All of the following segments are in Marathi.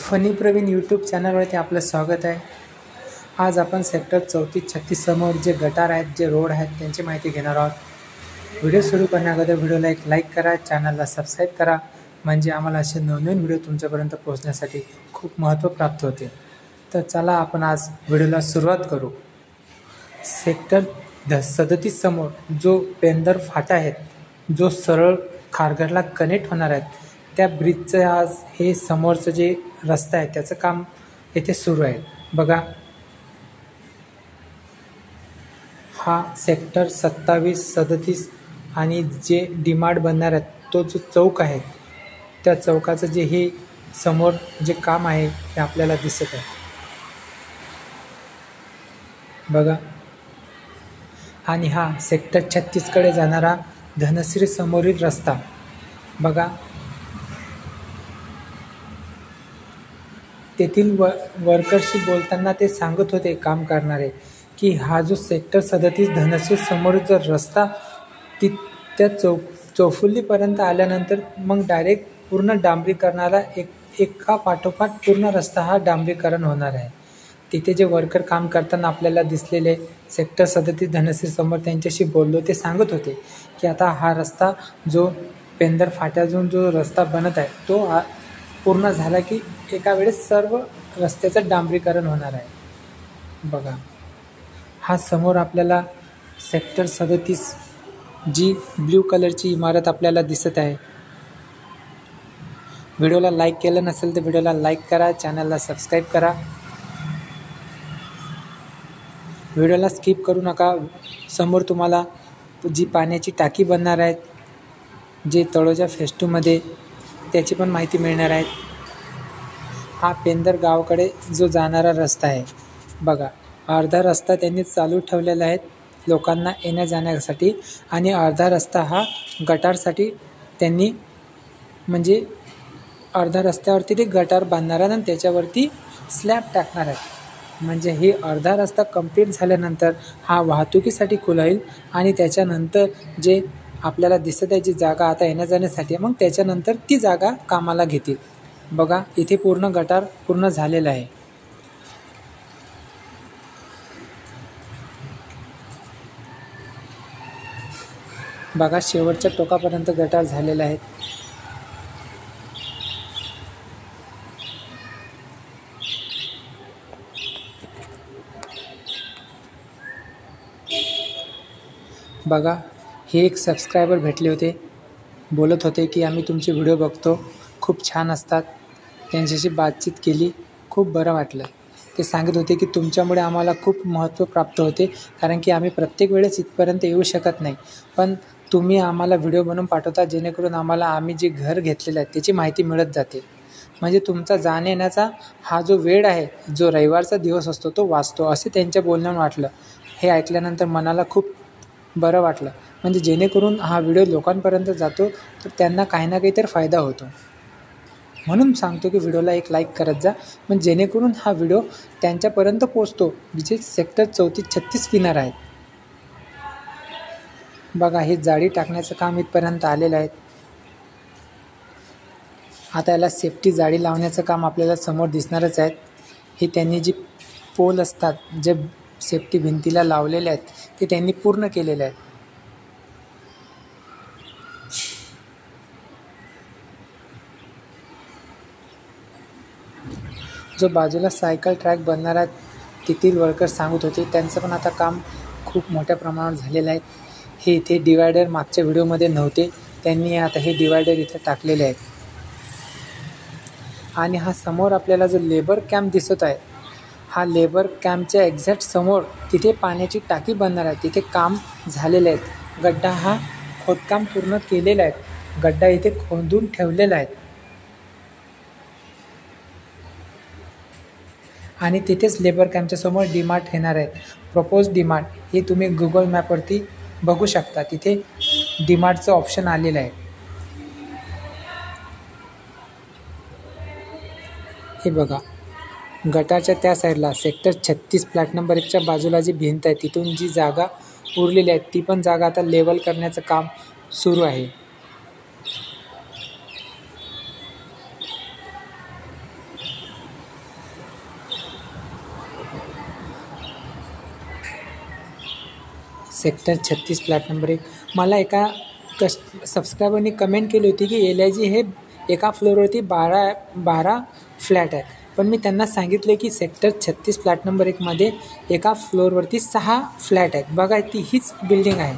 फनी प्रवीण यूट्यूब चॅनलवरती आपलं स्वागत आहे. आज आपण सेक्टर 34-36 समोर जे गटार आहेत, जे रोड आहेत, त्यांची माहिती घेणार आहोत. व्हिडिओ सुरू करण्याअगोदर व्हिडिओला एक लाईक करा, चॅनलला सबस्क्राईब करा, म्हणजे आम्हाला असे नवनवीन व्हिडिओ तुमच्यापर्यंत पोहोचण्यासाठी खूप महत्त्व प्राप्त होते. तर चला आपण आज व्हिडिओला सुरुवात करू. सेक्टर 37 समोर जो पेंदर फाटा आहे, जो सरळ खारघरला कनेक्ट होणार आहे, त्या ब्रिजचं आज हे समोरचं जे रस्ता आहे त्याचं काम येथे सुरू आहे. बघा, हा सेक्टर 27-37 आणि जे डीमार्ट बनणार आहे तो जो चौक आहे, त्या चौकाचं जे हे समोर जे काम आहे हे आपल्याला दिसत आहे. बघा, आणि हा सेक्टर 36कडे जाणारा धनश्री समोरील रस्ता. बघा, तेथील वर्करशी बोलताना ते सांगत होते काम करणारे, की हा जो सेक्टर 37 धनश्री समोरचा रस्ता त्या चौफुल्लीपर्यंत आल्यानंतर मग डायरेक्ट पूर्ण डांबरीकरणाला एका पाठोपाठ पूर्ण रस्ता हा डांबरीकरण होणार आहे. तिथे जे वर्कर काम करताना आपल्याला दिसलेले सेक्टर 37 धनश्री समोर त्यांच्याशी बोललो, ते सांगत होते की आता हा रस्ता जो पेंदर फाट्यातून जो रस्ता बनत आहे तो पूर्ण झाला की एका वेळेस सर्व रस्त्याचं डांबरीकरण होणार आहे. बघा, हा समोर आपल्याला सेक्टर 37 जी ब्ल्यू कलरची इमारत आपल्याला दिसत आहे. व्हिडिओला लाईक केलं नसेल तर व्हिडिओला लाईक करा, चॅनलला सबस्क्राईब करा, व्हिडिओला स्किप करू नका. समोर तुम्हाला जी पाण्याची टाकी बनणार आहेत, जे तळोजा फेज 2मध्ये, त्याची पण माहिती मिळणार आहे. हा पेंदर गावाकडे जो जाणारा रस्ता आहे. बघा, अर्धा रस्ता त्यांनी चालू ठेवलेला आहे लोकांना येण्या जाण्यासाठी, आणि अर्धा रस्ता हा गटारसाठी त्यांनी, म्हणजे अर्धा रस्त्यावरती ते गटार बांधणार आहे आणि त्याच्यावरती स्लॅब टाकणार आहे. म्हणजे ही अर्धा रस्ता कंप्लीट झाल्यानंतर हा वाहतुकीसाठी खुला होईल, आणि त्याच्यानंतर जे आपल्याला दिसत आहे जी जागा आता येण्या जाण्यासाठी, मग त्याच्यानंतर ती जागा कामाला घेतील. बघा, इथे पूर्ण गटार पूर्ण झालेला आहे. बघा, शेवटच्या टोकापर्यंत गटार झालेला आहे. बघा, हे एक सबस्क्रायबर भेटले होते, बोलत होते की आम्ही तुमचे व्हिडिओ बघतो, खूप छान असतात. त्यांच्याशी बातचीत केली, खूप बरं वाटलं. ते सांगत होते की तुमच्यामुळे आम्हाला खूप महत्त्व प्राप्त होते, कारण की आम्ही प्रत्येक वेळेस इथपर्यंत येऊ शकत नाही, पण तुम्ही आम्हाला व्हिडिओ बनवून पाठवता, जेणेकरून आम्हाला आम्ही जे घर घेतलेलं आहे त्याची माहिती मिळत जाते. म्हणजे तुमचा जाण्या येण्याचा हा जो वेळ आहे, जो रविवारचा दिवस असतो, तो वाचतो, असे त्यांच्या बोलण्यानं वाटलं. हे ऐकल्यानंतर मनाला खूप बरं वाटलं, म्हणजे जेणेकरून हा व्हिडिओ लोकांपर्यंत जातो तर त्यांना काही ना काही तर फायदा होतो. म्हणून सांगतो की व्हिडिओला एक लाईक करत जा, म्हणजे जेणेकरून हा व्हिडिओ त्यांच्यापर्यंत पोचतो जे सेक्टर 34-36 विनर आहेत. बघा, हे जाळी टाकण्याचं काम इथपर्यंत आलेलं आहे. आता याला सेफ्टी जाळी लावण्याचं काम आपल्याला समोर दिसणारच आहेत. हे त्यांनी जी पोल असतात, जे सेफ्टी भिंतीला लावलेले आहेत, ते त्यांनी पूर्ण केलेले आहेत. जो बाजूला सायकल ट्रॅक बनणार आहे, तेथील वर्कर सांगत होते त्यांचं पण आता काम खूप मोठ्या प्रमाणावर झालेलं आहे. हे इथे डिवायडर मागच्या व्हिडिओमध्ये नव्हते, त्यांनी आता हे डिवायडर इथे टाकलेले आहेत. आणि हा समोर आपल्याला जो लेबर कॅम्प दिसत आहे, हा लेबर कॅम्पच्या एक्झॅक्ट समोर तिथे पाण्याची टाकी बनणार आहे. तिथे काम झालेले आहेत. गड्डा हा खोदकाम पूर्ण केलेला आहे. गड्डा इथे खोदून ठेवलेला आहे, आणि तिथेच लेबर कॅम्पच्या समोर डीमार्ट येणार आहेत. प्रपोज डीमार्ट हे तुम्ही गुगल मॅपवरती बघू शकता, तिथे डीमार्टचं ऑप्शन आलेलं आहे. हे बघा, गटारच्या त्या साईडला सेक्टर 36 फ्लॅट नंबर 1च्या बाजूला जी भिंत आहे, तिथून जी जागा उरलेली आहे ती पण जागा आता लेवल करण्याचं काम सुरू आहे. Sector 36 flat number 1. मला एका सबस्क्रायबरनी कमेंट केली होती की LIG हे एका फ्लोअरवरती 12 फ्लॅट आहेत, पण मी त्यांना सांगितले की सेक्टर 36 फ्लॅट नंबर 1मध्ये एका फ्लोअरवरती 6 फ्लॅट आहेत. बघा ती हीच बिल्डिंग आहे.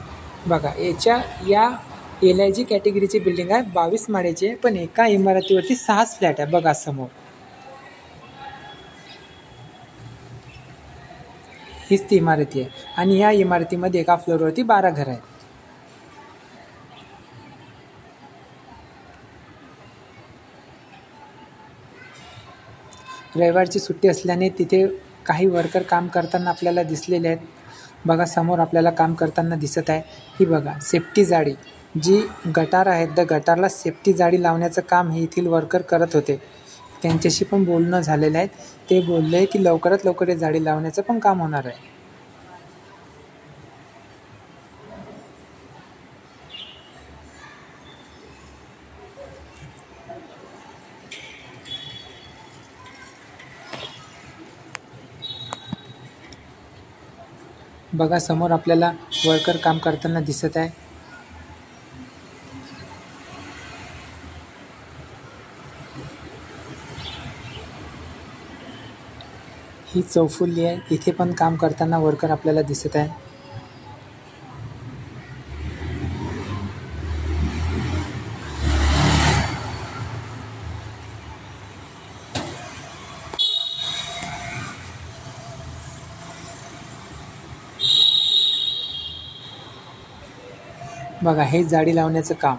बघा या LIG कॅटेगरीची बिल्डिंग आहे, 22 माळ्याची आहे, पण एका इमारतीवरती 6 फ्लॅट आहे. बघा समोर हीच ती इमारती आहे आणि या इमारतीमध्ये एका फ्लोअरवरती 12 घरं आहेत. रविवारची सुट्टी असल्याने तिथे काही वर्कर काम करताना आपल्याला दिसलेले आहेत. बघा समोर आपल्याला काम करताना दिसत आहे. ही बघा सेफ्टी जाळी, जी गटार आहेत त्या गटारला सेफ्टी जाळी लावण्याचं काम हे येथील वर्कर करत होते. त्यांच्याशी पण बोलणं झालेलं आहे. ते बोलले की लवकरात लवकर हे जाळी लावण्याचं पण काम होणार आहे. बघा समोर आपल्याला वर्कर काम करताना दिसत आहे. ही चौफुली आहे, इथे पण काम करताना वर्कर आपल्याला दिसत आहे. बघा हे जाळी लावण्याचं काम.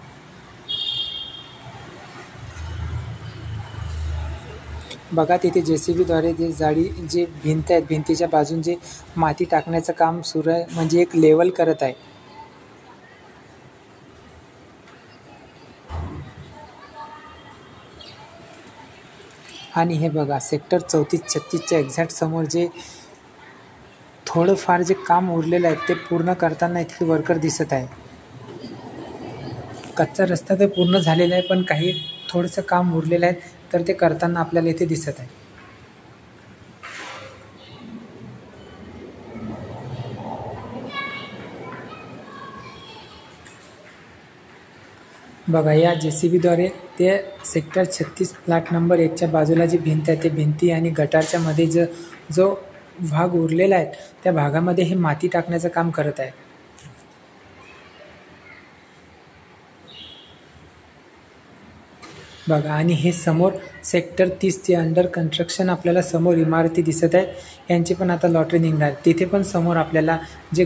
बघा तिथे JCBद्वारे जे भिंत आहेत भिंतीच्या बाजून जे माती टाकण्याचं काम सुरू आहे, म्हणजे एक लेवल करत आहे. आणि हे बघा सेक्टर 34-36च्या एक्झॅक्ट समोर जे थोडंफार जे काम उरलेलं आहे ते पूर्ण करताना इथे वर्कर दिसत आहे. कच्चा रस्ता तर पूर्ण झालेला आहे, पण काही थोडंसं काम उरलेलं आहे, तर ते करताना आपल्याला इथे दिसत आहे. बघा या JCBद्वारे ते सेक्टर 36 फ्लॅट नंबर 1च्या बाजूला जी भिंत आहे ते भिंती आणि गटारच्या मध्ये जो भाग उरलेला आहे त्या भागामध्ये हे माती टाकण्याचं काम करत आहे. बघा आणि हे समोर सेक्टर 30चे अंडर कन्स्ट्रक्शन आपल्याला समोर इमारती दिसत आहे. यांची पण आता लॉटरी निघणार. तिथे पण समोर आपल्याला जे